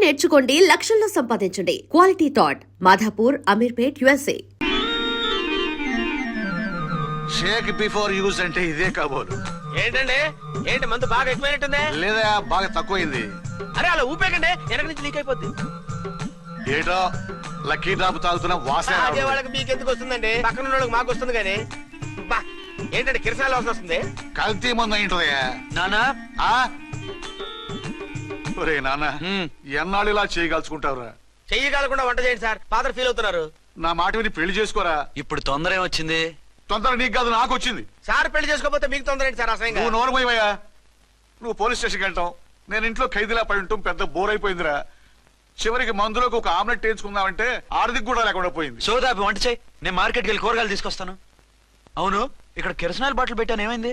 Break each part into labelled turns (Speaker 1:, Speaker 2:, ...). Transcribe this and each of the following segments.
Speaker 1: నేర్చుకోండి, లక్షల్లో సంపాదించండి. Quality thought Madhapur, Ameerpet, USA.
Speaker 2: Shake before use అంటే ఇదే కాబోలు.
Speaker 3: ఏంటండి ఏంటి మందు బాగా ఎక్కువైనట్టుంది?
Speaker 2: లేదా బాగా తక్కువైంది.
Speaker 3: అరే అలా ఊపేకండి, వెనక నుంచి లీక్ అయిపోద్ది.
Speaker 2: ఏటో లక్కీ డ్రాప్ తాగుతున్న వాసన
Speaker 3: అదే వాళ్ళకి మీకెందుకు వస్తుందండి, పక్కన ఉన్న వాళ్ళకి మాకు వస్తుంది. కానీ బా ఏంటంటే కిరసాల వాసన వస్తుంది.
Speaker 2: కల్తీ మందు అయింటదయ్యా
Speaker 4: నానా.
Speaker 2: ఒరే నాన్న, ఎన్నాళ్ళు ఇలా చేయగలుచుకుంటావురా?
Speaker 3: చెయ్యగలకుండా వంట చేయండి సార్, ఫాదర్ ఫీల్ అవుతున్నారు.
Speaker 2: నా మాట విని పెళ్లి చేసుకోరా.
Speaker 4: ఇప్పుడు తొందర ఏమొచ్చింది?
Speaker 2: తొందర నీకు కాదు, నాకు వచ్చింది.
Speaker 3: సార్ పెళ్లి చేసుకోకపోతే మీకు తొందర ఏంటి సార్? అసహ్యంగా.
Speaker 2: నువ్వు నోరు పోయివయ్యా. నువ్వు పోలీస్ స్టేషన్కి వెళ్తావు, నేను ఇంట్లో ఖైదీలా పడి ఉంటాం. పెద్ద బోర్ అయిపోయిందిరా. చివరికి మందులోకి ఒక ఆమ్లెట్ వేయించుకుందామంటే ఆర్థిక కూడా లేకుండా పోయింది.
Speaker 4: సోదాపి వంట చేయి, నేను మార్కెట్కి వెళ్ళి కూరగాయలు తీసుకొస్తాను. అవును, ఇక్కడ కిరసనాయిల్ బాటిల్ పెట్టాను, ఏమైంది?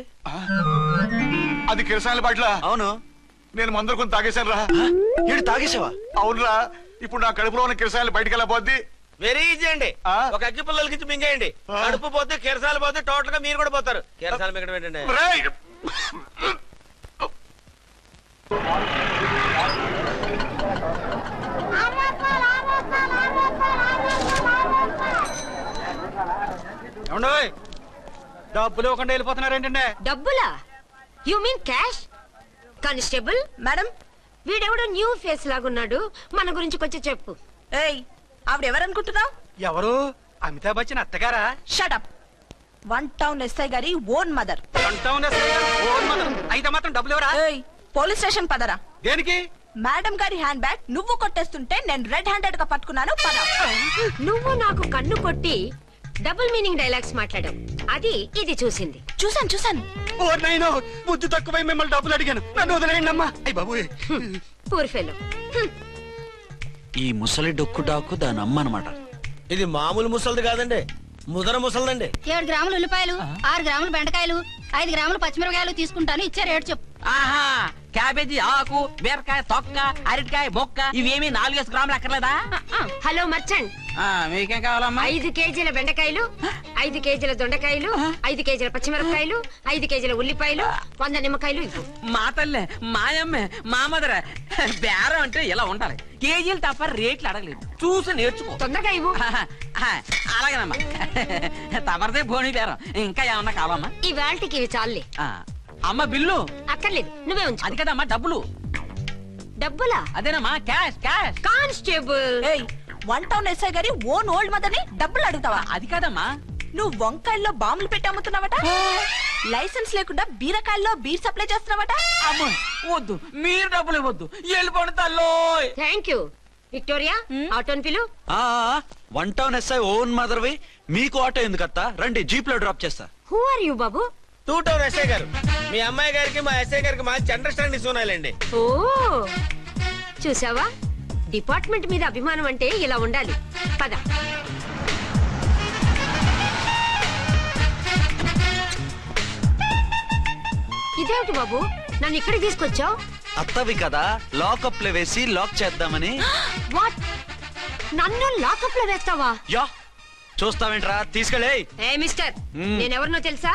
Speaker 2: అది కిరసాయల బాటిలా?
Speaker 4: అవును.
Speaker 2: నేను మందులు కొని తాగేశాను రా.
Speaker 4: ఈడు తాగేసావా?
Speaker 2: అవునురా. ఇప్పుడు నా కడుపులో ఉన్న కిరసాయలు బయటికి వెళ్ళబోద్ది.
Speaker 3: వెరీ ఈజీ అండి. ఒక అగ్గి పుల్లలకి ఇచ్చి మింగేయండి. కడుపు పోతే కిరసాలు పోతే టోటల్ గా మీరు కూడా పోతారు. కిరసాలు మింగడం ఏంటండి?
Speaker 2: రేయ్!
Speaker 3: డబ్బులు ఇవ్వకుండా వెళ్ళిపోతున్నారు ఏంటంటే?
Speaker 5: డబ్బులా? You mean cash? Constable madam, వీడెవడో న్యూ ఫేస్ లాగున్నాడు, మన గురించి కొంచెం చెప్పు.
Speaker 6: ఏయ్, ఆవిడెవరనుకుంటున్నావు?
Speaker 3: ఎవరు? అమితాబ్ బచ్చన్ అత్తగారా?
Speaker 6: షటప్. 1 టౌన్ ఎస్ఐ గారి ఓన్ మదర్.
Speaker 3: అయితే మాత్రం డబ్బులు ఎవరా?
Speaker 6: ఏయ్, పోలీస్ స్టేషన్ పదరా.
Speaker 3: దేనికి?
Speaker 6: మేడం గారి హ్యాండ్ బ్యాగ్ నువ్వు కొట్టేస్తుంటే నేను రెడ్ హ్యాండెడ్ గా పట్టుకున్నాను. పద.
Speaker 5: నువ్వు నాకు కన్ను కొట్టి డబుల్ మీనింగ్ డైలాగ్స్ మాట్లాడావు, అది ఇది చూసింది.
Speaker 6: చూసాను.
Speaker 3: ఓ నైనో, బుద్ధి తక్కువై మిమ్మల్ని డబ్బులు అడిగాను, నన్ను వదిలేయండి అమ్మా. అయ్య బాబు,
Speaker 5: పూర్ ఫెలో.
Speaker 4: ఈ ముసలి డొక్కు డాకు దాని అమ్మ అనమాట.
Speaker 3: ఇది మామూలు ముసలిది కాదండి, ముదర ముసలిదండి.
Speaker 7: 7 గ్రాములు ఉల్లిపాయలు, 6 గ్రాములు బెండకాయలు, 5 గ్రాములు పచ్చిమిరపకాయలు తీసుకుంటాను. ఇచ్చే రేటు చెప్పు.
Speaker 8: ఆహా, క్యాబేజీ ఆకు, బీరకాయ తొక్క, అరటికాయ బొక్క, ఇవేమి 4 గ్రాములు అక్కర్లేదా?
Speaker 5: హలో మర్చండ్,
Speaker 8: మీకేం కావాలమ్మా?
Speaker 5: 5 కేజీల బెండకాయలు, 5 కేజీల దొండకాయలు, 5 కేజీల పచ్చిమిరపకాయలు, 5 కేజీల ఉల్లిపాయలు, 100 నిమ్మకాయలు ఇవ్వు.
Speaker 8: మా తల్లే, మాయమ్మే, మా మదర. బేరం అంటే ఇలా ఉండాలి, కేజీలు తప్ప రేట్లు అడగలేదు, చూసి నేర్చుకో.
Speaker 5: తొందరగా ఇవ్వు.
Speaker 8: అలాగేనమ్మా, తమరిదే భోని బేరం. ఇంకా ఏమన్నా కావాలమ్మా?
Speaker 5: ఈ వేల్టికి ఇవి చాలులే.
Speaker 8: అమ్మ బిల్లు
Speaker 5: అక్కర్లేదు, నువ్వే ఉంచు.
Speaker 8: అది కదమ్మా డబ్బులు.
Speaker 5: డబ్బులా?
Speaker 8: అదేనమ్మా, క్యాష్ క్యాష్.
Speaker 5: కానిస్టేబుల్,
Speaker 6: ఏయ్, 1 టౌన్ ఎస్ఐ గారి ఓన్ ఓల్డ్ మదర్ ని డబ్బులు అడుగుతావా?
Speaker 8: అది కదమ్మా.
Speaker 6: నువ్వు వంకాయల్లో బాంబులు పెట్టి అమ్ముతున్నావట, లైసెన్స్ లేకుండా బీరకాయల్లో బీర్ సప్లై చేస్తున్నావట.
Speaker 8: అమ్మో వద్దు, మీరు డబ్బులు ఇవ్వద్దు, వెళ్ళిపోండి తల్లో.
Speaker 5: Thank you. విక్టోరియా, ఆటోన్ పిలు.
Speaker 4: 1 టౌన్ ఎస్ఐ ఓన్ మదర్వి, మీకు ఆటో ఎందుకు అత్తా? రండి, జీప్ లో డ్రాప్ చేస్తా.
Speaker 5: హూ ఆర్ యూ బాబు?
Speaker 3: 2 టౌన్ ఎస్ఐ గారు. మీ అమ్మాయి గారికి మా ఎస్ఐ గారికి మంచి అండర్స్టాండింగ్ ఉన్నాయండి.
Speaker 5: ఓ, చూసావా, డిపార్ట్మెంట్ మీద అభిమానం అంటే ఇలా ఉండాలి. పద. ఇదేమిటి బాబు, నన్ను ఇక్కడికి తీసుకొచ్చావు?
Speaker 4: అత్తవి కదా, లాకప్ లో వేసి లాక్ చేద్దామని.
Speaker 5: వాట్? నన్ను లాకప్ లో వేస్తావా?
Speaker 4: యా, చూస్తావేంట్రా, తీసుకెళ్ళే.
Speaker 5: ఏ మిస్టర్, నేనెవరినో తెలుసా?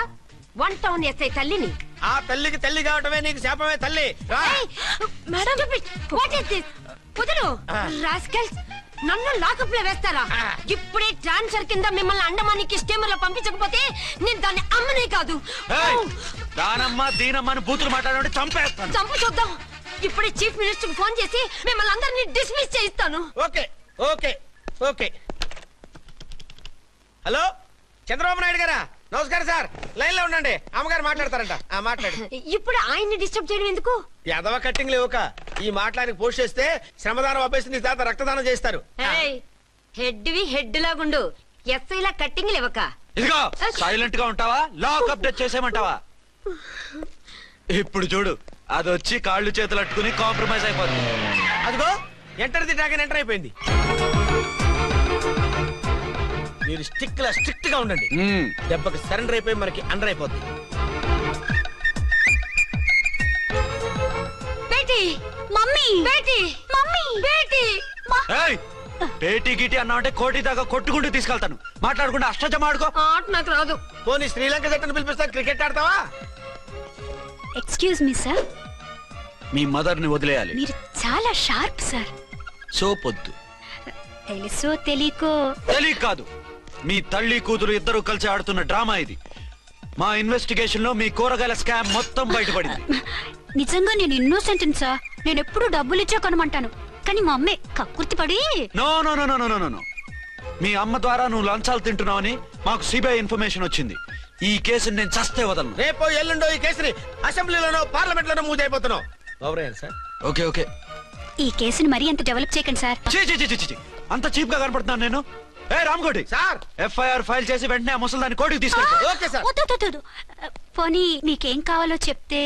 Speaker 5: 1 టౌన్ ఎస్ఐ తల్లిని.
Speaker 3: ఆ తల్లికి తల్లి కావటమే నీకు శాపమే తల్లి.
Speaker 5: Madam, what is this? కుదురు రాస్కల్స్, నన్ను లాకప్ లో వేస్తారా? ఇప్పుడే ట్రాన్స్ఫర్ కింద మిమ్మల్ని అండమానికి స్టీమర్ లో పంపించకపోతే నేను దాన్ని అమ్మనే కాదు.
Speaker 4: దానమ్మ దీనమ్మని బూతులు మాట్లాడే చంపేస్తాను.
Speaker 5: చంపు చూద్దాం. ఇప్పుడే చీఫ్ మినిస్టర్ ఫోన్ చేసి మిమ్మల్ని అందరినీ డిస్మిస్ చేయిస్తాను.
Speaker 3: Okay okay okay. Hello, Chandrababu Naidu గారా? నమస్కారం సార్, లైన్ లో ఉండండి, అమ్మగారు మాట్లాడతారంట. మాట్లాడు.
Speaker 5: ఇప్పుడు ఆయన్ని డిస్టర్బ్ చేయడం ఎందుకు?
Speaker 3: ఎదవ కట్టింగ్ లేవుక. ఈ మాట్లాడి పోస్ట్ చేస్తే శ్రమదానం అభ్యసి నీ తాత రక్తదానం చేస్తారు.
Speaker 5: హెడ్ వి హెడ్ లాగుండు, ఎస్ఐ లా కట్టింగ్ లేవక.
Speaker 4: ఇదిగో సైలెంట్ గా ఉంటావా, లాక్ అప్డేట్ చేసేయమంటావా? ఇప్పుడు చూడు, అది వచ్చి కాళ్ళు చేతులు అట్టుకుని కాంప్రమైజ్ అయిపోతుంది.
Speaker 3: అదిగో ఎంటర్ ది డ్రాగన్ ఎంటర్ అయిపోయింది. మీరు స్ట్రిక్ట్ గా ఉండండి, దెబ్బకి సరెండర్ అయిపోయి మనకి అండర్ అయిపోద్ది.
Speaker 5: బేటీ, మమ్మీ, బేటీ, మమ్మీ, బేటీ.
Speaker 4: పేటీ గిటి అన్నా కోటి దాకా కొట్టుకుంటూ తీసుకెళ్తాను. మాట్లాడకుండా అష్టజమ ఆడుకో.
Speaker 5: ఆట నాకు రాదు.
Speaker 3: పోనీ శ్రీలంక జట్టును పిలిపిస్తాను, క్రికెట్ ఆడతావా?
Speaker 7: ఎక్స్క్యూజ్ మీ సార్,
Speaker 4: మీ మదర్ ని వదిలేయాలి.
Speaker 7: మీరు చాలా షార్ప్ సార్.
Speaker 4: సోపొద్దు.
Speaker 7: తెలుసో తెలియకో
Speaker 4: తెలియ కాదు, మీ తల్లి కూతురు ఇద్దరు కలిసి ఆడుతున్న డ్రామా ఇది. మా ఇన్వెస్టిగేషన్ లో మీ కూరగాయల స్కామ్ మొత్తం బయటపడింది.
Speaker 7: నిజంగా నేను ఇన్నోసెంట్ సార్. నేను ఎప్పుడు డబ్బులు ఇచ్చా కొనమంటాను, కానీ మా అమ్మే కక్కుర్తి పడి.
Speaker 4: No no no no no no no. మీ అమ్మ ద్వారా నువ్వు లంచాలు తింటున్నావని మాకు సిబిఐ ఇన్ఫర్మేషన్ వచ్చింది. ఈ కేసుని నేను చస్తే వదలను.
Speaker 3: రేపో ఎల్లుండో ఈ కేసుని అసెంబ్లీలోనో పార్లమెంట్ లోనో మూవ్ అయిపోతున్నావు. Sir
Speaker 4: okay okay.
Speaker 7: ఈ కేసుని మరీ అంత డెవలప్ చేయకండి సార్.
Speaker 4: చీ చీ చీ చీ చీ. అంత చీప్ గా కనపడుతున్నాను నేను? ఏ రామ్కోటి
Speaker 3: సార్,
Speaker 4: ఎఫ్ఐఆర్ ఫైల్ చేసి వెంటనే ఆ ముసలిదాన్ని కోర్టుకి తీసుకెళ్ళి.
Speaker 3: Okay sir.
Speaker 7: వద్దు, వద్దు, వద్దు. పోనీ మీకేం కావాలో చెప్తే.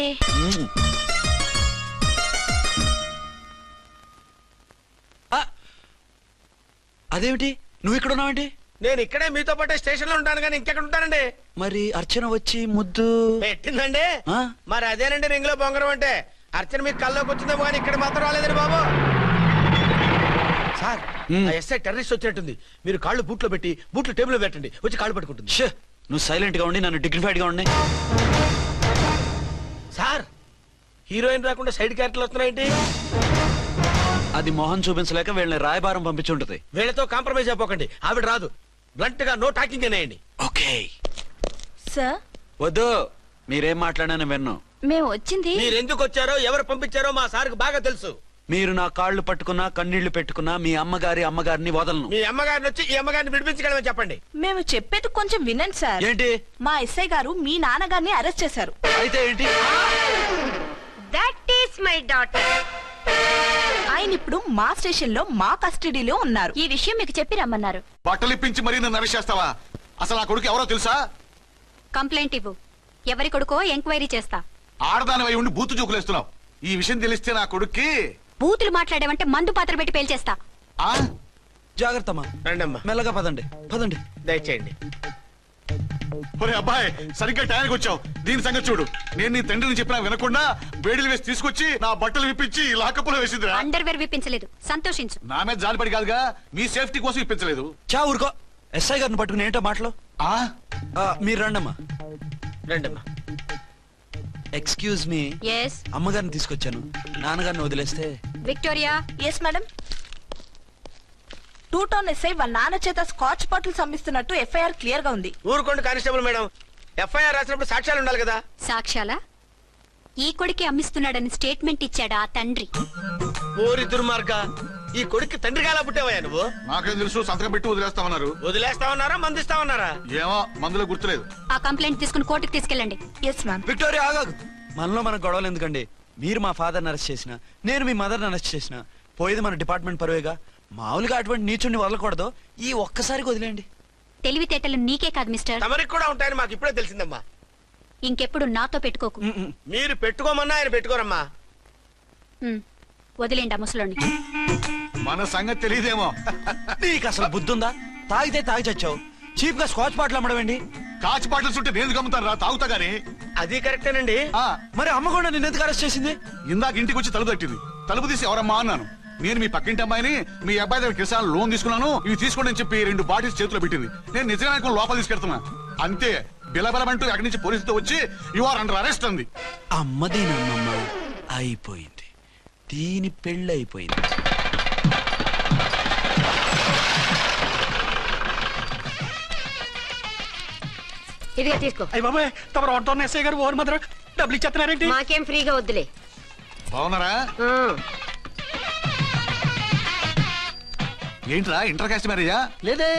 Speaker 4: అదేమిటి నువ్వు ఇక్కడ ఉన్నావేంటి?
Speaker 3: నేను ఇక్కడే మీతో పాటే స్టేషన్ లో ఉంటాను కానీ ఇంకెక్కడ ఉంటానండి.
Speaker 4: మరి అర్చన వచ్చి ముద్దు
Speaker 3: పెట్టిందండి.
Speaker 4: ఆ?
Speaker 3: మరి అదేనండి రింగ్ లో బొంగరం అంటే. అర్చన మీకు కల్లోకి వచ్చిందేమో కానీ ఇక్కడ మాత్రం రాలేదండి బాబు. సార్, ఆ ఎస్ఐ టెర్రరిస్ట్ వచ్చినట్టుంది. మీరు కాళ్ళు బూట్లో పెట్టి బూట్లు టేబుల్ లో పెట్టండి, వచ్చి కాళ్ళు పట్టుకుంటుంది.
Speaker 4: ష్, నువ్వు సైలెంట్ గా ఉండి నన్ను డిగ్నిఫైడ్ గా ఉండి.
Speaker 3: సార్, హీరోయిన్ రాకుండా సైడ్ క్యారెక్టర్లు వస్తున్నాయేంటి?
Speaker 4: అది మొహం చూపించలేక వీళ్ళని రాయబారం పంపించుంటది.
Speaker 3: వీళ్ళతో కాంప్రమైజ్ అయిపోకండి. ఆవిడ రాదు. బ్లంట్ గా నో టాకింగ్ అనేయండి.
Speaker 4: ఓకే.
Speaker 6: సార్,
Speaker 4: వద్దు, మీరేం మాట్లాడానని విన్ను.
Speaker 7: మేము వచ్చింది.
Speaker 3: మీరు ఎందుకు వచ్చారో ఎవరు పంపించారో మా సార్కు బాగా తెలుసు.
Speaker 4: మీరు నా కాళ్ళు పట్టుకున్నా కన్నీళ్లు పెట్టుకున్నా మీ అమ్మగారిని వదలను.
Speaker 3: మీ అమ్మగారిని వచ్చి ఈ అమ్మగారిని విడిపించగలమని చెప్పండి.
Speaker 6: మేము చెప్పేది కొంచెం వినండి సార్.
Speaker 4: ఏంటి?
Speaker 6: మా ఎస్ఐ గారు మీ నాన్నగారిని అరెస్ట్ చేశారు.
Speaker 4: అయితే ఏంటి?
Speaker 5: That is my daughter.
Speaker 6: ఆయన ఇప్పుడు మా స్టేషన్ లో మా కస్టడీలో ఉన్నారు.
Speaker 7: ఈ విషయం మీకు చెప్పి రమ్మన్నారు.
Speaker 2: బట్టలిప్పించి మరీ నన్ను అరెస్ట్ చేస్తావా? అసలు ఆ కొడుకు ఎవరో తెలుసా?
Speaker 7: కంప్లైంట్ ఇవ్వు. ఎవరి కొడుకో ఎంక్వైరీ చేస్తా.
Speaker 2: ఆడదానివై ఉండి బూతు చూకులేస్తున్నావు. ఈ విషయం తెలిస్తే నా కొడుక్కి
Speaker 7: బూతులు మాట్లాడావంటే మందు పాత్ర పెట్టి పేల్చేస్తా.
Speaker 2: ఆ
Speaker 4: జాగ్రత్తమ్మా.
Speaker 3: రండమ్మా,
Speaker 4: మెల్లగా పదండి పదండి.
Speaker 3: దయచేయండి.
Speaker 2: ఒరే అబ్బాయి, సరిగ్గా టైంకి వచ్చావు. దీని సంగతి చూడు. నేను నీ తండ్రిని చెప్పినా వినకుండా బేడీలు వేసి తీసుకొచ్చి నా బట్టలు విప్పించి లాకప్పులో వేసిందిరా.
Speaker 7: అండర్వేర్ విప్పించలేదు, సంతోషించు.
Speaker 2: నా మీద జాలిపడి కాదుగా, మీ సేఫ్టీ కోసం ఇప్పించలేదు.
Speaker 4: చా ఊరుకో. ఎస్ఐ గారిని పట్టుకుని ఏంటో మాటలు. మీరు రండమ్మా.
Speaker 3: రండమ్మా.
Speaker 4: Excuse me.
Speaker 7: ఎస్
Speaker 4: అమ్మగారిని తీసుకొచ్చాను. నాన్నగారిని వదిలేస్తే.
Speaker 7: Victoria.
Speaker 6: Yes madam. 2 town SI వాళ్ళ నాన్న చేత స్కాచ్ బాటిల్స్ అమ్మిస్తున్నట్టు ఎఫ్ఐఆర్ క్లియర్ గా ఉంది.
Speaker 3: ఊరుకోండి కానిస్టేబుల్ మేడం. ఎఫ్ఐఆర్ రాసినప్పుడు సాక్ష్యాలు ఉండాలి కదా.
Speaker 7: సాక్ష్యాలా? ఈ కొడుకే అమ్మిస్తున్నాడని స్టేట్మెంట్ ఇచ్చాడా ఆ తండ్రి?
Speaker 3: ఓరి దుర్మార్గ, ఈ కొడుక్కి తండ్రిగా ఎలా పుట్టావయ్యా నువ్వు?
Speaker 2: నాకేం తెలుసు, సంతకం పెట్టి వదిలేస్తామన్నారు.
Speaker 3: వదిలేస్తామన్నారా మందిస్తామన్నారా?
Speaker 2: ఏమో, మందులో గుర్తులేదు.
Speaker 7: ఆ కంప్లైంట్ తీసుకుని కోర్టుకు తీసుకెళ్ళండి.
Speaker 6: Yes ma'am.
Speaker 4: విక్టోరియా ఆగాగు. మనలో మన గొడవలు ఎందుకండి? మీరు మా ఫాదర్ని అరెస్ట్ చేసిన, నేను మీ మదర్ని అరెస్ట్ చేసిన, పోయేది మన డిపార్ట్మెంట్ పరువేగా. మామూలుగా అటువంటి నీచుని వదలకూడదు. ఈ ఒక్కసారికి వదిలేండి.
Speaker 7: తెలివితేటలు నీకే కాదు మిస్టర్,
Speaker 3: తమరికి కూడా ఉంటాయని మాకు ఇప్పుడే తెలిసిందమ్మా.
Speaker 7: ఇంకెప్పుడు నాతో పెట్టుకోకు.
Speaker 3: మీరు పెట్టుకోమన్నా ఆయన పెట్టుకోరమ్మా.
Speaker 7: వదిలేండి ఆ ముసలోని.
Speaker 2: మన సంగతి తెలియదేమో.
Speaker 4: నీకు అసలు బుద్ధుందా? తాగితే తాగి చచ్చావు. చీప్ గా స్కాచ్ బాటిల్ అమ్మడమేంటి?
Speaker 2: కాచి బాటలు చుట్టే నేను గమ్ముతాను రా, తాగుతా గానీ.
Speaker 3: అది కరెక్టేనండి.
Speaker 4: మరి అమ్మ కూడా నిన్ను ఎందుకు అరెస్ట్ చేసింది?
Speaker 2: ఇందాక ఇంటికి వచ్చి తలుపు తట్టింది. తలుపు తీసి ఎవరమ్మా అన్నాను. నేను మీ పక్కింటి అమ్మాయిని, మీ అబ్బాయి దగ్గర కిసాన్ లోన్ తీసుకున్నాను, ఇవి తీసుకోండి అని చెప్పి 2 బాటిల్స్ చేతిలో పెట్టింది. నేను నిజంగా లోపల తీసుకెళ్తున్నా. అంతే, బిలబలమంటూ అక్కడి నుంచి పోలీసుతో వచ్చి యు ఆర్ అండర్ అరెస్ట్ అంది.
Speaker 4: అమ్మదేనమ్మమ్మ అయిపోయింది. దీని పెళ్ళి అయిపోయింది.
Speaker 5: ఇదిగా తీసుకో.
Speaker 8: అయ్య బాబాయ్, తమరు ఆటో ఎస్ఐ గారు ఓవర్ మాత్రం డబ్బులు ఇచ్చేస్తున్నారేంటి?
Speaker 5: మాకేం ఫ్రీగా వద్దులే.
Speaker 2: బాగున్నారా? ఏంట్రా ఇంటర్ కాస్ట్ మ్యారేజా?
Speaker 9: లేదే.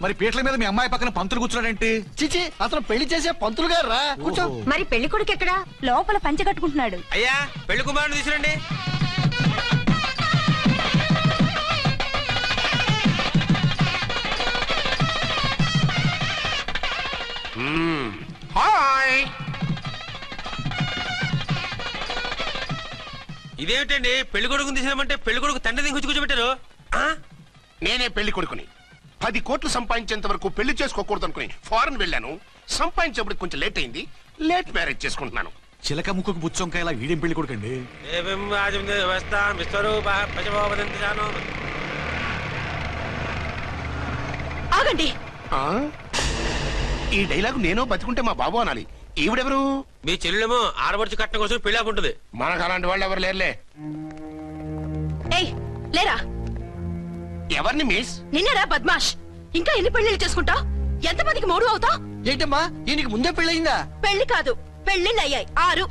Speaker 2: మరి పీటల మీద మీ అమ్మాయి పక్కన పంతులు కూర్చున్నాడేంటి?
Speaker 9: చిచి, అతను పెళ్లి చేసే పంతులు గారు రా. కూర్చో.
Speaker 5: మరి పెళ్లి కొడుకు ఎక్కడా?
Speaker 6: లోపల పంచె కట్టుకుంటున్నాడు.
Speaker 3: అయ్యా, పెళ్లి కుమారుని తీసుకురండి. హాయ్. ఇదేమిటండి, పెళ్లి కొడుకుని తీసినామంటే పెళ్లి కొడుకు తండ్రి దిగి కూర్చోబెట్టారు.
Speaker 10: నేనే పెళ్లి కొడుకుని. 10 కోట్లు సంపాదించేంత వరకు పెళ్లి చేసుకోకూడదు అనుకుని ఫారెన్ వెళ్ళాను. సంపాదించేప్పుడు కొంచెం లేట్ అయింది. లేట్ మ్యారేజ్ చేసుకుంటున్నాను.
Speaker 2: చిలక ముక్కుకు బుచ్చొంకాయ ఇలా వీడేం పెళ్లి కొడుకండి?
Speaker 6: ఆగండి.
Speaker 10: ఈ డైలాగ్ నేను బతికుంటే మా బాబు అనాలి. ఈవిడెవరు?
Speaker 3: మీ చెల్లెమో ఆడబడుచు కట్నం కోసం పెళ్లి ఉంటుంది.
Speaker 10: మనకు అలాంటి వాళ్ళు ఎవరు లేరులే.
Speaker 6: ఏయ్ లేరా.
Speaker 10: ఎవరిని మిస్?
Speaker 6: నిన్నరా బద్మాష్. ఇంకా ఎన్ని పెళ్లిళ్ళు చేసుకుంటావు? ఎంతమందికి మూడు అవుతావు?
Speaker 9: ఏంటమ్మా ఈయనకి ముందే పెళ్ళయిందా?
Speaker 6: పెళ్లి కాదు, పెళ్లిళ్ళు అయ్యాయి 6.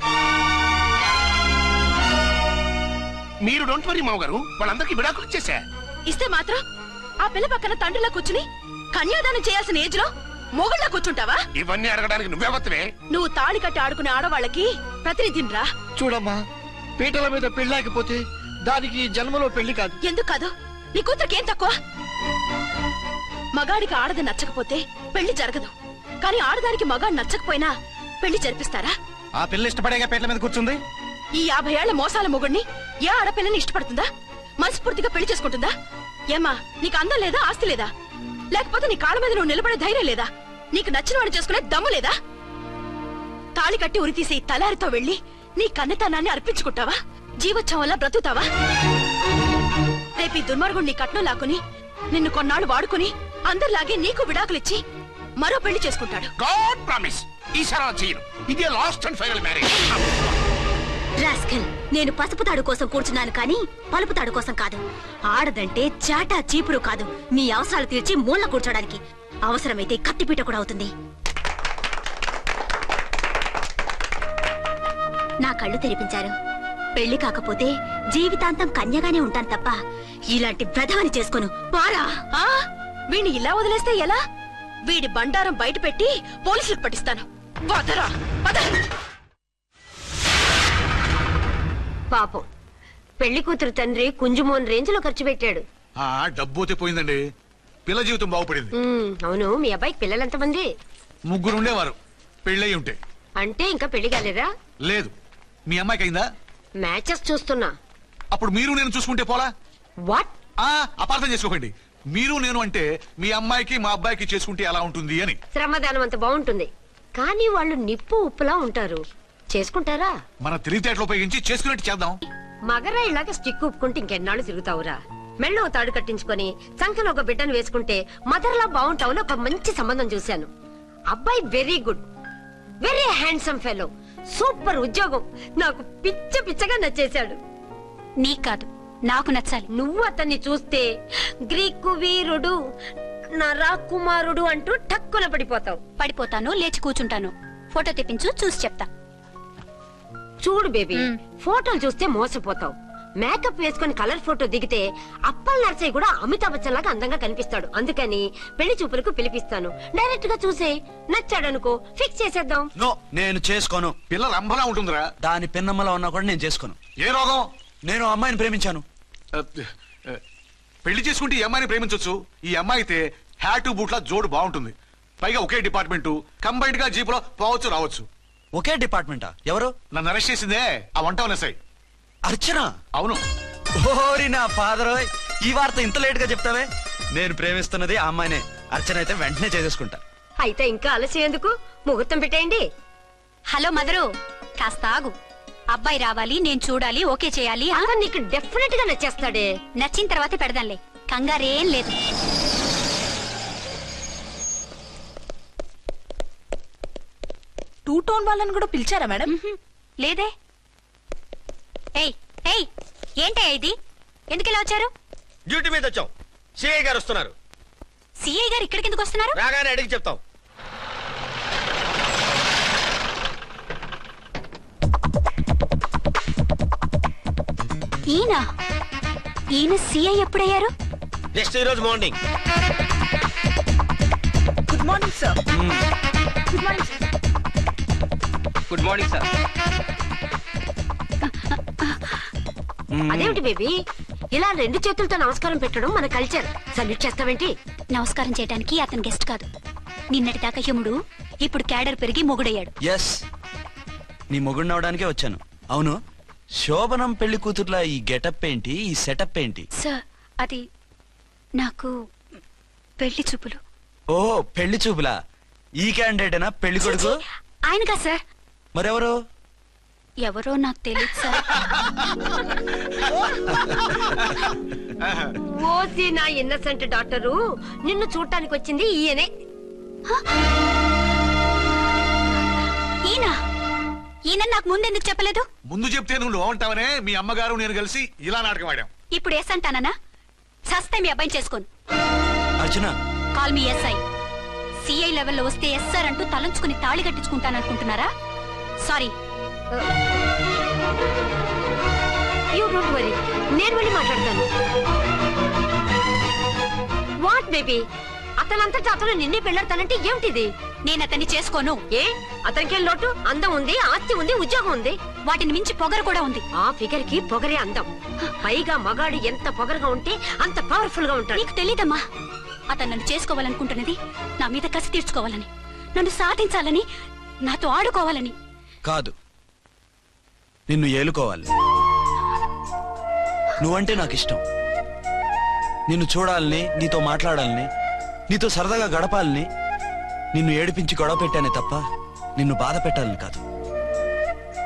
Speaker 10: మీరు డోంట్ వరీ మామగారు, వాళ్ళందరికీ విడాకులు ఇచ్చేసా.
Speaker 6: ఇస్తే మాత్రం ఆ పిల్ల పక్కన తండ్రిలా కూర్చుని కన్యాదానం చేయాల్సిన ఏజ్ లో మొగుళ్ళ కూర్చుంటావా?
Speaker 10: ఇవన్నీ అడగడానికి నువ్వెవత్తవే?
Speaker 6: నువ్వు తాళి కట్టి ఆడుకునే ఆడవాళ్ళకి ప్రతినిధినిరా.
Speaker 9: చూడమ్మా, పీటల మీద పెళ్ళాకపోతే దానికి ఈ జన్మలో పెళ్లి కాదు.
Speaker 6: ఎందుకు కాదు? నీ కూతురికేం తక్కువ? మగాడికి ఆడది నచ్చకపోతే పెళ్లి జరగదు, కానీ ఆడదానికి మగాడు నచ్చకపోయినా పెళ్లి జరిపిస్తారా?
Speaker 9: ఆ పిల్ల ఇష్టపడేగా పీటల మీద కూర్చుంది.
Speaker 6: ఈ 50 ఏళ్ల మోసాల మొగుడిని ఏ ఆడపిల్లని ఇష్టపడుతుందా? మనస్ఫూర్తిగా పెళ్లి చేసుకుంటుందా? ఏమ్మా, నీకు అందం లేదా, ఆస్తి లేదా? లేకపోతే నీ కాళ్ళ మీద నువ్వు నిలబడే ధైర్యం లేదా? నీకు నచ్చిన వాడిని చేసుకునే దమ్ము లేదా? తాళి కట్టి ఉరి తీసే ఈ తలారితో వెళ్లి నీ కన్నెతనాన్ని అర్పించుకుంటావా? జీవోత్సవంలా బ్రతుకుతావా? రేపు ఈ దుర్మార్గుడు నీ కట్నం లాక్కుని నిన్ను కొన్నాళ్ళు వాడుకుని అందరిలాగే నీకు విడాకులిచ్చి మరో పెళ్లి చేసుకుంటాడు.
Speaker 10: గాడ్ ప్రామిస్, ఈసారి అలా చేయను. ఇదే last and final marriage.
Speaker 7: Rascal, నేను పసుపు తాడు కోసం కూర్చున్నాను కానీ పలుపు తాడు కోసం కాదు. ఆడదంటే చాటా చీపురు కాదు, నీ అవసరాలు తీర్చి మూల కూర్చోడానికి. అవసరమైతే కత్తిపీట కూడా అవుతుంది. నా కళ్ళు తెరిపించారు. పెళ్లి కాకపోతే జీవితాంతం కన్యగానే ఉంటాను తప్ప ఇలాంటి ప్రధాని చేసుకోను. పారా!
Speaker 6: వీణ్ణి ఇలా వదిలేస్తే ఎలా? వీడి బండారం బయట పెట్టి పోలీసులకు పట్టిస్తాను. వదరా, వద.
Speaker 5: పాపం పెళ్లి కూతురు తండ్రి కుంజుమోన్ రేంజ్ లో ఖర్చు పెట్టాడు.
Speaker 2: ఆ డబ్బు అయితే పోయిందండి, పిల్ల జీవితం బాగుపడింది.
Speaker 5: అవును, మీ అబ్బాయికి పిల్లలు ఎంతమంది?
Speaker 2: 3 ఉండేవారు, పెళ్ళయి ఉంటే.
Speaker 5: అంటే ఇంకా పెళ్లి కాలేదా?
Speaker 2: లేదు. మీ అమ్మాయికి అయిందా?
Speaker 5: మ్యాచెస్ చూస్తున్నా.
Speaker 2: అప్పుడు మీరు నేను చూసుకుంటే పోలా?
Speaker 5: వాట్?
Speaker 2: అపార్థం చేసుకోకండి. మీరు నేను అంటే మీ అమ్మాయికి మా అబ్బాయికి చేసుకుంటే ఎలా ఉంటుంది అని.
Speaker 5: శ్రమదానం అంత బాగుంటుంది, కానీ వాళ్ళు నిప్పు ఉప్పులా ఉంటారు. చేసుకుంటారా?
Speaker 2: మన తెలివితేటలు ఉపయోగించి చేసుకున్నట్టు చేద్దాం.
Speaker 5: మగరాయిలాగా స్టిక్ ఉప్పుకుంటే ఇంకెన్నాళ్ళు తిరుగుతావురా? మెళ్ళో తాడు కట్టించుకొని సంఖ్యలో ఒక బిడ్డను వేసుకుంటే మదర్లా బాగుంటావు. ఒక మంచి సంబంధం చూశాను. అబ్బాయి very good, very handsome fellow, super ఉద్యోగం. నాకు పిచ్చగా నచ్చేశాడు.
Speaker 7: నీకు కాదు, నాకు నచ్చాలి.
Speaker 5: నువ్వు అతన్ని చూస్తే గ్రీకు వీరుడు, నా రాకుమారుడు అంటూ టక్కున పడిపోతావు.
Speaker 7: పడిపోతాను, లేచి కూర్చుంటాను. ఫోటో తెప్పించు, చూసి చెప్తా.
Speaker 5: చూడు బేబీ, ఫోటోలు చూస్తే మోసపోతావు. మేకప్ వేసుకుని కలర్ ఫోటో దిగితే అప్పల్ నర్సయ్య కూడా అమితాబ్ బచ్చన్ లాగా అందంగా కనిపిస్తాడు. అందుకని పెళ్లి చూపులకు పిలిపిస్తాను. డైరెక్ట్ గా చూసే నచ్చాడనుకో, ఫిక్స్ చేసేద్దాం.
Speaker 4: నో, నేను చేసుకోను.
Speaker 2: పిల్ల రంభలా ఉంటుందిరా.
Speaker 4: దాని పిన్నమ్మలా ఉన్నా కూడా నేను చేసుకోను.
Speaker 2: ఏ రోగం?
Speaker 4: నేను అమ్మాయిని ప్రేమించాను.
Speaker 2: పెళ్లి చేసుకుంటే ఈ అమ్మాయిని ప్రేమించొచ్చు. ఈ అమ్మాయి అయితే హ్యాటు బూట్ల జోడు బాగుంటుంది. పైగా ఒకే డిపార్ట్మెంట్, కంబైన్డ్ గా జీపులో పోవచ్చు రావచ్చు.
Speaker 4: ఒకే డిపార్ట్మెంటా? ఎవరు?
Speaker 2: నన్ను అరెస్ట్ చేసిందే ఆ వంట ఉన్నసాయి.
Speaker 4: అర్చన?
Speaker 2: అవును.
Speaker 4: ఓరి నా ఫాదర్, ఈ వార్త ఇంత లేట్ గా చెప్తావే. నేను ప్రేమిస్తున్నది ఆ అమ్మాయినే. అర్చన అయితే వెంటనే చేసేసుకుంటా.
Speaker 5: అయితే ఇంకా ఆలస్యం ఎందుకు? ముహూర్తం పెట్టేయండి.
Speaker 7: హలో మదరు, కాస్త ఆగు. అబ్బాయి రావాలి, నేను చూడాలి, ఓకే చేయాలి.
Speaker 5: అతను నీకు డెఫినెట్ గా నచ్చేస్తాడే.
Speaker 7: నచ్చిన తర్వాత పెడదాంలే, కంగారేం లేదు.
Speaker 6: టూ టోన్ వాళ్ళని కూడా పిలిచారా మేడం?
Speaker 7: లేదే. ఏయ్ ఏయ్, ఏంటయ్యా ఇది? ఎందుకు ఇలా వచ్చారు?
Speaker 3: డ్యూటీ మీద వచ్చాం. సిఐ గారు వస్తున్నారు.
Speaker 7: సిఐ గారు ఇక్కడికి ఎందుకు వస్తున్నారు?
Speaker 3: రాగానే అడిగి చెప్తాం.
Speaker 7: ఈయన సిఐ ఎప్పుడయ్యారు?
Speaker 3: నెక్స్ట్ ఈ రోజు morning.
Speaker 6: Good morning sir. Good morning sir.
Speaker 8: Good morning sir.
Speaker 5: అదేమిటి బేబీ, ఇలా 2 చేతులతో నమస్కారం పెట్టడం మన కల్చర్. సల్యూట్ చేస్తావేంటి?
Speaker 7: నమస్కారం చేయడానికి అతను గెస్ట్ కాదు. నిన్నటి దాకా యముడు, ఇప్పుడు క్యాడర్ పెరిగి మొగుడయ్యాడు.
Speaker 4: ఎస్, నీ మొగుడిని అవడానికే వచ్చాను. అవును, శోభనం పెళ్లి కూతుర్లా ఈ గెటప్ ఏంటి, ఈ సెటప్ ఏంటి?
Speaker 7: సార్, అది నాకు పెళ్లి చూపులు.
Speaker 4: ఓ, పెళ్లి చూపులా? ఈ క్యాండిడేటేనా పెళ్లి కొడుకు?
Speaker 7: ఆయనగా సార్.
Speaker 4: మరెవరు?
Speaker 7: ఎవరో నాకు తెలియదు సార్.
Speaker 5: ఓసి నా ఇన్నసెంట్ డాక్టరు, నిన్ను చూడటానికి వచ్చింది ఈయనే.
Speaker 7: ఈయన నాకు ముందెందుకు చెప్పలేదు?
Speaker 2: ముందు చెప్తే నువ్వు బాగుంటావనే మీ అమ్మగారు నేను కలిసి ఇలా నాటకం ఆడాం.
Speaker 7: ఇప్పుడు ఏసంటానా? చస్తే మీ అబ్బాయిని చేసుకోను.
Speaker 4: అర్చన,
Speaker 7: కాల్ మీ ఎస్ఐ. సిఐ లెవెల్లో వస్తే ఎస్ఆర్ అంటూ తలంచుకుని తాళి కట్టించుకుంటాననుకుంటున్నారా? సారీ.
Speaker 5: యూ డోంట్ వరీ, నేను వెళ్ళి మాట్లాడతాను. వాట్ బేబీ, అతనంతటా అతను నిన్నే పెళ్ళాడతానంటే ఏమిటిది?
Speaker 7: నేను అతన్ని చేసుకోను.
Speaker 5: ఏ అతనికేం లోటు? అందం ఉంది, ఆస్తి ఉంది, ఉద్యోగం ఉంది.
Speaker 7: వాటిని మించి పొగరు కూడా ఉంది.
Speaker 5: ఆ ఫిగర్ కి పొగరే అందం. పైగా మగాడు ఎంత పొగరుగా ఉంటే అంత పవర్ఫుల్ గా ఉంటాడు.
Speaker 7: నీకు తెలీదమ్మా, అతను నన్ను చేసుకోవాలనుకుంటున్నది నా మీద కసి తీర్చుకోవాలని, నన్ను సాధించాలని, నాతో ఆడుకోవాలని
Speaker 4: కాదు, నిన్ను ఏలుకోవాలి. నువ్వంటే నాకు ఇష్టం. నిన్ను చూడాలని, నీతో మాట్లాడాలని, నీతో సరదాగా గడపాలని, నిన్ను ఏడిపించి గొడవ పెట్టానే తప్ప నిన్ను బాధ పెట్టాలని కాదు.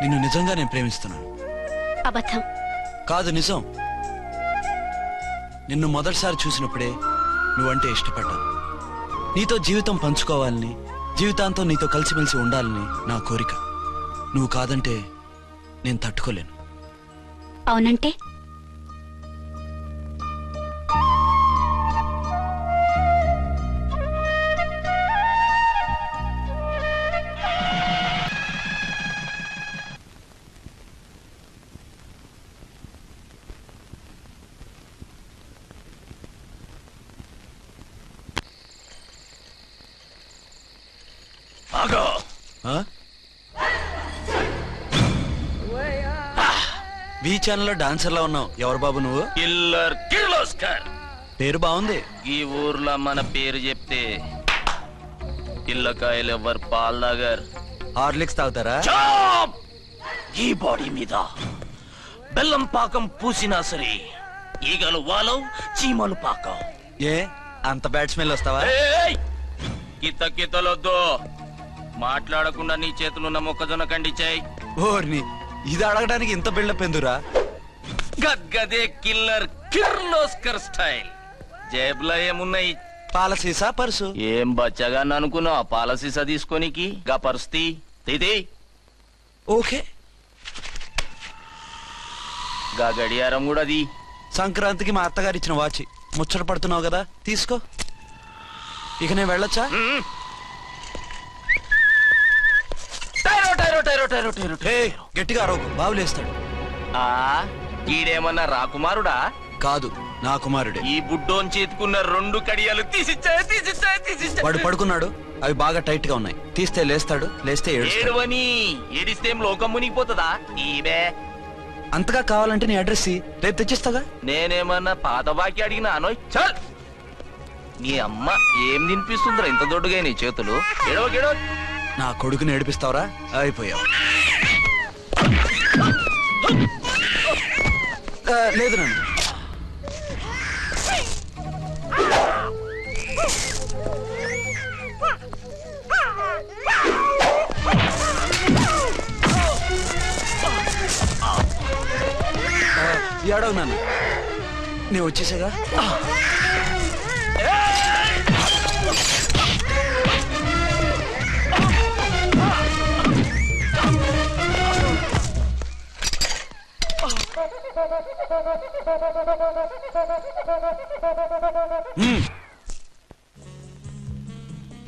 Speaker 4: నిన్ను నిజంగా నేను ప్రేమిస్తున్నాను.
Speaker 7: అబద్ధం.
Speaker 4: కాదు, నిజం. నిన్ను మొదటిసారి చూసినప్పుడే నువ్వంటే ఇష్టపడ్డాను. నీతో జీవితం పంచుకోవాలని, జీవితాంతం నీతో కలిసిమెలిసి ఉండాలని నా కోరిక. నువ్వు కాదంటే నేను తట్టుకోలేను.
Speaker 7: అవునంటే
Speaker 4: వి ఛానల్లో డాన్సర్లా ఉన్నావు. ఎవరు బాబు నువ్వు?
Speaker 3: కిల్లర్ కిర్లోస్కర్.
Speaker 4: పేరు బాగుంది.
Speaker 3: ఈ ఊర్లో మన పేరు చెప్తే పిల్లకాయలు ఎవరు పాల్ తాగర్.
Speaker 4: హార్లిక్స్ తాగుతారా?
Speaker 3: ఈ బాడీ మీద బెల్లం పాకం పూసినా సరే ఈగలు వాలవు, చీమలు పాకం.
Speaker 4: ఏ అంత బ్యాడ్ స్మెల్ వస్తావా?
Speaker 3: కితలొద్దు. మాట్లాడకుండా నీ చేతులున్న మొక్కజొన్న కండిచాయి.
Speaker 4: ఓర్ని, ఇది అడగడానికి ఇంత బిల్డప్ ఎందురా?
Speaker 3: గద్గదే కిల్లర్ కిర్లోస్కర్ స్టైల్. జేబులో ఏమున్నాయి?
Speaker 4: పాల సీసా, పర్సు.
Speaker 3: ఏం బచ్చగా అనుకున్నావు? పాల సీసా తీసుకోనికి గా పరిస్థితి తీది.
Speaker 4: ఓకే,
Speaker 3: గా గడియారం కూడా అది.
Speaker 4: సంక్రాంతికి మా అత్తగారు ఇచ్చిన వాచి. ముచ్చట పడుతున్నావు కదా, తీసుకో. ఇక నేను వెళ్ళొచ్చా? గట్టిగా అరవకు, బావులేస్తాడు.
Speaker 3: ఈడేమన్నా రాకుమారుడా?
Speaker 4: కాదు, నా కుమారుడే.
Speaker 3: ఈ బుడ్డోన్ చేతుకున్న 2 కడియాలు తీసిచ్చా.
Speaker 4: వాడు పడుకున్నాడు, అవి బాగా టైట్ గా ఉన్నాయి. తీస్తే లేస్తాడు, లేస్తే ఏడుస్తాడు.
Speaker 3: ఏడువని ఏడిస్తే లోకం మునిగిపోతుందా? ఈబే
Speaker 4: అంతగా కావాలంటే నీ అడ్రస్ రేపు తెచ్చిస్తాగా.
Speaker 3: నేనేమన్నా పాత బాకి అడిగినా అనోయ్. చల్, నీ అమ్మ ఏం తినిపిస్తుందిరా ఇంత దొడ్డుగా నీ చేతులు? ఎడవ
Speaker 4: నా కొడుకుని ఏడిపిస్తావరా? అయిపోయావు. లేదు నన్ను. ఏడవు నన్ను, నేను వచ్చేసాగా.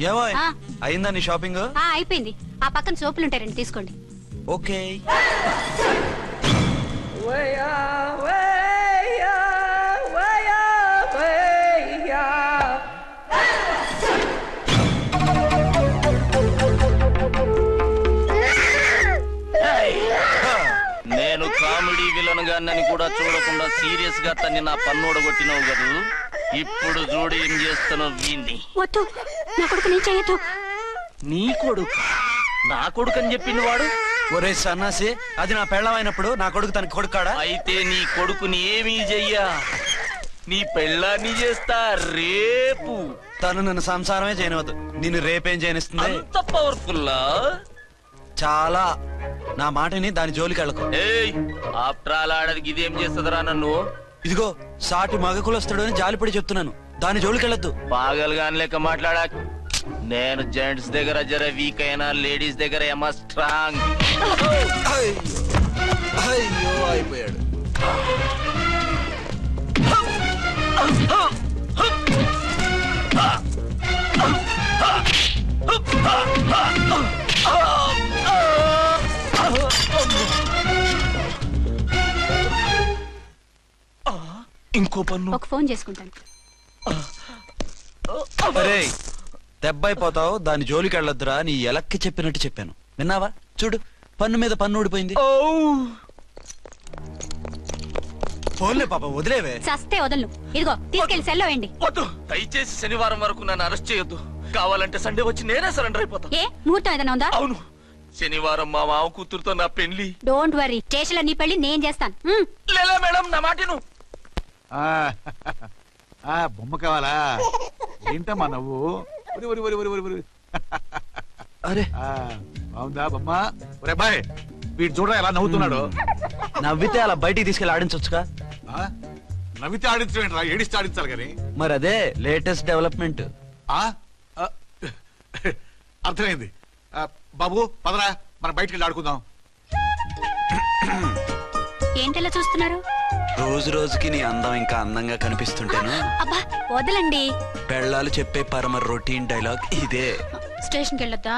Speaker 4: ఏమో అయిందా నీ షాపింగ్?
Speaker 7: అయిపోయింది. ఆ పక్కన సోపులుంటాయి, రండి తీసుకోండి.
Speaker 4: ఓకే.
Speaker 3: నేను కామెడీ విలన్ గాన్నని కూడా చూడకుండా సీరియస్ గా తన్ని నా పన్నోడగొట్టినావు కదూ. ఇప్పుడు చూడు ఏం చేస్తున్నావు వీణ్ణి.
Speaker 7: వద్దు, నా కొడుకు నేను చేయొద్దు.
Speaker 3: నీ కొడుకు? నా కొడుకు అని చెప్పింది వాడు.
Speaker 4: ఒరే సన్నాసి, అది నా పెళ్ళమైనప్పుడు నా కొడుకు తన కొడుకాడా?
Speaker 3: అయితే నీ కొడుకుని ఏమీ చెయ్యా, నీ పెళ్ళాన్ని చేస్తా రేపు.
Speaker 4: తను నన్ను సంసారమే చేయనవద్దు, నిన్ను రేపేం చేయనిస్తుంది?
Speaker 3: అంత పవర్ఫుల్లా?
Speaker 4: చాలా. నా మాటని దాని జోలికి వెళ్ళకు.
Speaker 3: ఏయ్, ఆఫ్టర్ ఆల్ ఆడదికి ఇదేం చేస్తుందిరా నన్ను?
Speaker 4: ఇదిగో సాటి మగకులొస్తాడు అని జాలిపడి చెప్తున్నాను, దాని జోలికి వెళ్ళొద్దు.
Speaker 3: పాగలుగాని లెక్క మాట్లాడా. నేను జెంట్స్ దగ్గర జర వీక్ అయినా లేడీస్ దగ్గర ఏమో స్ట్రాంగ్.
Speaker 4: అయ్యో అయిపోయాడు.
Speaker 3: ఇంకో పన్ను.
Speaker 7: ఒక ఫోన్ చేసుకుంటాను.
Speaker 4: అరే దెబ్బైపోతావు, దాని జోలికి వెళ్ళొద్దురా. నీ ఎలక్కి చెప్పినట్టు చెప్పాను, విన్నావా? చూడు, పన్ను మీద పన్ను ఊడిపోయింది. ఫోన్లే పాప, వదిలేవే.
Speaker 7: సస్తే వదలను. ఇదిగో తీసుకెళ్లి సెల్లో వేయండి.
Speaker 3: వద్దు, దయచేసి శనివారం వరకు నన్ను అరెస్ట్ చేయొద్దు. కావాలంటే సండే వచ్చి నేనే సరెండర్ అయిపోతా.
Speaker 7: ఏ ముహూర్తం ఏదైనా ఉందా?
Speaker 3: అవును, శనివారం మా మావ కూతురుతో నా పెళ్లి.
Speaker 7: డోంట్ వరీ, స్టేషన్ లో నీ పెళ్లి నేను చేస్తాను.
Speaker 3: లేలా మేడం, నా మాటను.
Speaker 2: బొమ్మ కావాలా? ఏంటమ్మా నవ్వు?
Speaker 4: అరే
Speaker 2: బాగుందా బొమ్మ? ఒరే బాయ్, వీడు చూడరా ఎలా నవ్వుతున్నాడు.
Speaker 4: నవ్వితే అలా బయటికి తీసుకెళ్ళి ఆడించొచ్చుగా.
Speaker 2: నవ్వితే ఆడించడం, ఏడిస్తే ఆడించాలి కానీ.
Speaker 4: మరి అదే లేటెస్ట్ డెవలప్మెంట్.
Speaker 2: అర్థమైంది. బాబు పదరా, మనం బయటికి వెళ్ళి ఆడుకుందాం.
Speaker 7: ఏంటలా చూస్తున్నారు?
Speaker 4: రోజు రోజుకి నీ అందం ఇంకా అందంగా కనిపిస్తుంటేను.
Speaker 7: అబ్బా వదలండి.
Speaker 4: పెళ్ళాలు చెప్పే పరమ రొటీన్ డైలాగ్ ఇదే.
Speaker 7: స్టేషన్కి వెళ్ళొద్దా?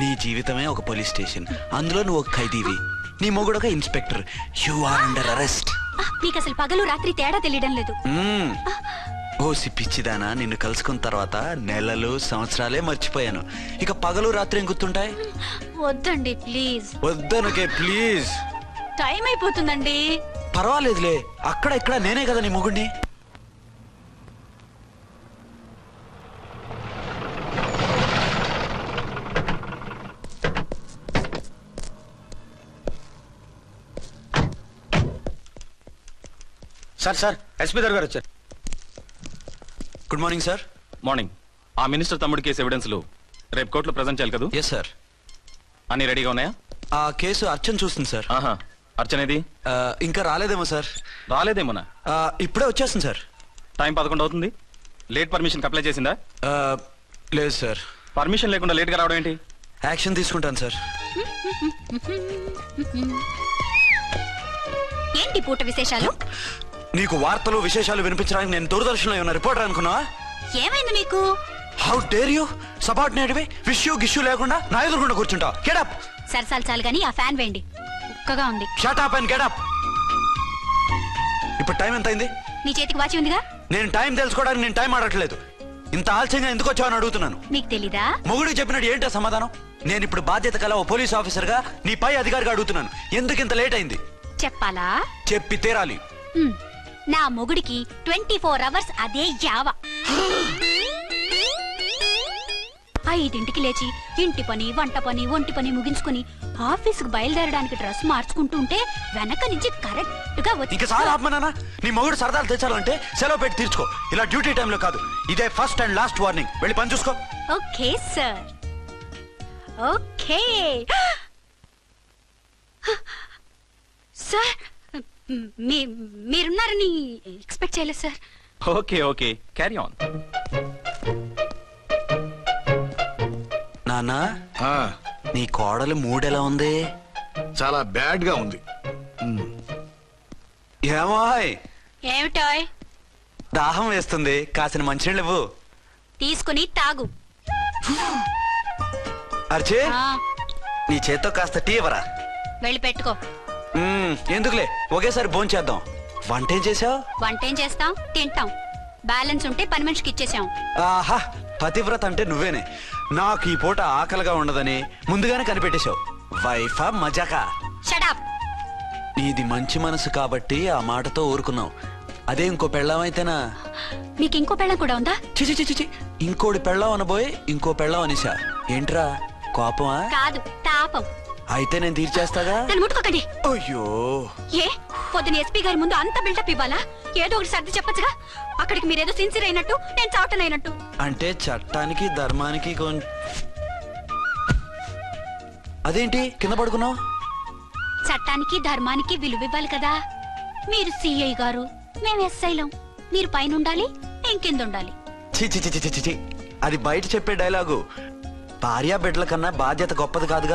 Speaker 4: నీ జీవితమే ఒక పోలీస్ స్టేషన్, అందులో నువ్వు ఒక ఖైదీవి, నీ మొగుడు ఒక inspector. You are under arrest.
Speaker 7: మీకు అసలు పగలు రాత్రి తేడా తెలియడం లేదు.
Speaker 4: ఓ సిప్పిచ్చిదానా, నిన్ను కలుసుకున్న తర్వాత నెలలు సంవత్సరాలే మర్చిపోయాను. ఇక పగలు రాత్రి ఏం గుర్తుంటాయి?
Speaker 7: వద్దండి ప్లీజ్.
Speaker 4: వద్దనుకే ప్లీజ్.
Speaker 7: టైం అయిపోతుందండి.
Speaker 4: పర్వాలేదులే, అక్కడ ఇక్కడ నేనే కదా నీ మొగుడిని.
Speaker 11: సార్ ఎస్పీ గారు వచ్చారు.
Speaker 4: Good morning sir.
Speaker 12: మార్నింగ్. ఆ మినిస్టర్ తమ్ముడి కేసు ఎవిడెన్స్లు రేపు కోర్టులో ప్రజెంట్ చేయాలి కదా?
Speaker 4: Yes sir.
Speaker 12: అన్ని రెడీగా ఉన్నాయా?
Speaker 4: ఆ కేసు అర్చన చూస్తుంది సార్.
Speaker 12: ఆహా, అర్చనేది?
Speaker 4: ఇంకా రాలేదేమో సార్.
Speaker 12: రాలేదేమోనా?
Speaker 4: ఇప్పుడే వచ్చేస్తుంది సార్.
Speaker 12: టైం 11 అవుతుంది. లేట్ పర్మిషన్ అప్లై చేసిందా?
Speaker 4: లేదు సార్.
Speaker 12: పర్మిషన్ లేకుండా లేట్ గా రావడం ఏంటి?
Speaker 4: యాక్షన్ తీసుకుంటాను సార్.
Speaker 7: ఏంటి పూట విశేషాలు?
Speaker 4: నీకు వార్తలు విశేషాలు వినిపించడానికి నేను దూరదర్శన్లో ఉన్న రిపోర్టర్ అనుకున్నావా?
Speaker 7: ఏమైంది మీకు?
Speaker 4: హౌ డేర్ యూ సబార్డినేట్వి విష్యూ గిష్యూ లేకుండా నా ఎదురుకుండా కూర్చుంటావు? Get up.
Speaker 7: సరసాలు చాలు గానీ ఆ ఫ్యాన్ వేయండి, ఉక్కగా ఉంది.
Speaker 4: Shut up and get up. ఇప్పుడు టైం ఎంత అయింది?
Speaker 7: నీ చేతికి వాచి ఉందిగా.
Speaker 4: నేను టైం తెలుసుకోవడానికి నేను టైం ఆడట్లేదు. ఇంత ఆలస్యంగా ఎందుకు వచ్చావని అడుగుతున్నాను.
Speaker 7: మీకు తెలీదా?
Speaker 4: మొగుడికి చెప్పినట్టు ఏంటో సమాధానం? నేను ఇప్పుడు బాధ్యత కల ఓ పోలీస్ ఆఫీసర్ గా నీ పై అధికారిగా అడుగుతున్నాను, ఎందుకు ఇంత లేట్ అయింది?
Speaker 7: చెప్పాలా?
Speaker 4: చెప్పి తీరాలి.
Speaker 7: నా మొగుడికి 24 అవర్స్ అదే యావ. 5ంటికి లేచి ఇంటి పని, వంట పని, ఒంటి పని ముగించుకుని ఆఫీసుకు బయలుదేరడానికి డ్రెస్ మార్చుకుంటూ ఉంటే వెనక నుంచి కరెక్ట్ గా వచ్చి.
Speaker 4: ఇంకా చాలా ఆత్మనానా, నీ మొగుడు సరదాలు తెచ్చాలంటే సెలవు పెట్టి తీర్చుకో. ఇలా డ్యూటీ టైంలో కాదు. ఇదే ఫస్ట్ అండ్ లాస్ట్ వార్నింగ్. వెళ్ళి పని చూసుకో.
Speaker 7: Okay sir, okay sir. మీరున్నారని ఎక్స్పెక్ట్ చేయలేదు సార్.
Speaker 12: Okay okay, carry on.
Speaker 4: నాన్నా, నీ కోడలు మూడెలా ఉంది?
Speaker 2: చాలా బ్యాడ్ గా ఉంది.
Speaker 4: ఏమాయ్?
Speaker 7: ఏమిటాయ్?
Speaker 4: దాహం వేస్తుంది, కాసిన మంచినీళ్ళు ఇవ్వు.
Speaker 7: తీసుకుని తాగు.
Speaker 4: అర్చే, నీ చేత్తో కాస్త టీ ఇవ్వరా?
Speaker 7: వెళ్ళి పెట్టుకో.
Speaker 4: ఎందుకులే, ఒకేసారి భోంచేద్దాం. వంటేం చేసావు?
Speaker 7: వంటేం చేస్తాం, తింటాం. బ్యాలెన్స్ ఉంటే పని మనిషికి ఇచ్చేసాం.
Speaker 4: ఆహా, పతివ్రత అంటే నువ్వేనే. నాకు ఈ పూట ఆకలిగా ఉండదని ముందుగానే కనిపెట్టేశావు. వైఫా మజాకా?
Speaker 7: Shut up.
Speaker 4: నీది మంచి మనసు కాబట్టి ఆ మాటతో ఊరుకున్నావు. అదే ఇంకో పెళ్ళాం అయితేనా?
Speaker 7: మీకు ఇంకో పెళ్ళం కూడా ఉందా?
Speaker 4: చిచి చిచి చి, ఇంకోటి పెళ్ళాం అనబోయి ఇంకో పెళ్ళాం అనిసా. ఏంట్రా కోపమా?
Speaker 7: కాదు, తాపం.
Speaker 4: అయితే నేను తీర్చేస్తాగా.
Speaker 7: నన్ను ముట్టుకోకండి.
Speaker 4: అయ్యో,
Speaker 7: ఏ పొద్దున ఎస్పీ గారి ముందు అంత బిల్డప్ ఇవ్వాలా? ఏదో ఒకటి సర్ది చెప్పచ్చుగా. అక్కడికి మీరేదో సిన్సియర్ అయినట్టు, నేను చావటం అయినట్టు.
Speaker 4: అంటే చట్టానికి ధర్మానికి అదేంటి కింద పడుకున్నావు?
Speaker 7: చట్టానికి ధర్మానికి విలువ ఇవ్వాలి కదా. మీరు సిఐ గారు, మేము ఎస్ఐలం. మీరు పైన ఉండాలి, నేను కింద ఉండాలి.
Speaker 4: చి చి చి చి చి, అది బయట చెప్పే డైలాగు. భార్యా బిడ్డల కన్నా బాధ్యత గొప్పది కాదుగా.